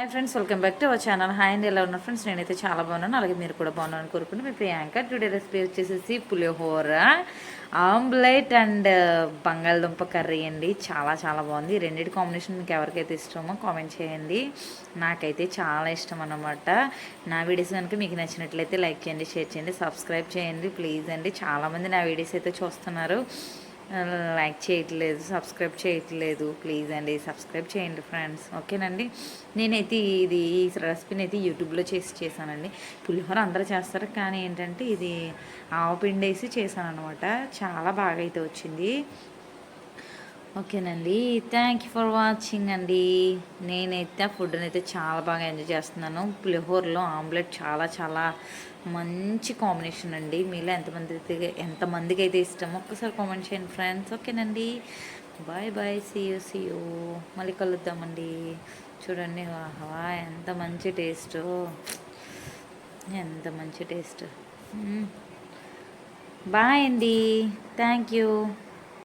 Hi friends, welcome back to our channel. Hi అండి, ఎలా ఉన్నారు ఫ్రెండ్స్? నేనైతే చాలా బాగున్నాను, అలాగే మీరు కూడా బాగున్నాను కోరుకుంటే మీ ప్రియాంక. టుడే రెసిపీ వచ్చేసి పులిహోర, ఆమ్లెట్ అండ్ బంగాళదుంప కర్రీ అండి. చాలా చాలా బాగుంది. ఈ రెండింటి కాంబినేషన్ మీకు ఎవరికైతే ఇష్టమో కామెంట్ చేయండి. నాకైతే చాలా ఇష్టం అన్నమాట. నా వీడియోస్ కనుక మీకు నచ్చినట్లయితే లైక్ చేయండి, షేర్ చేయండి, సబ్స్క్రైబ్ చేయండి ప్లీజ్ అండి. చాలామంది నా వీడియోస్ అయితే చూస్తున్నారు, లైక్ చేయట్లేదు, సబ్స్క్రైబ్ చేయట్లేదు. ప్లీజ్ అండి సబ్స్క్రైబ్ చేయండి ఫ్రెండ్స్, ఓకేనండి. నేనైతే ఈ రెసిపీని అయితే యూట్యూబ్లో చేశానండి. పులిహోర అందరూ చేస్తారు, కానీ ఏంటంటే ఇది ఆవపిండి వేసి చేశాను అనమాట. చాలా బాగా అయితే వచ్చింది. ఓకేనండి, థ్యాంక్ యూ ఫర్ వాచింగ్ అండి. నేనైతే ఫుడ్ని అయితే చాలా బాగా ఎంజాయ్ చేస్తున్నాను. పులిహోరలో ఆమ్లెట్ చాలా చాలా మంచి కాంబినేషన్ అండి. మీలో ఎంతమందికి అయితే ఇష్టమో ఒక్కసారి కామెంట్ చేయండి ఫ్రెండ్స్, ఓకేనండి. Bye bye, see you. మళ్ళీ కలుద్దామండి. చూడండి, వాహా ఎంత మంచి టేస్ట్, ఎంత మంచి టేస్ట్. బాయ్ అండి, థ్యాంక్ యూ.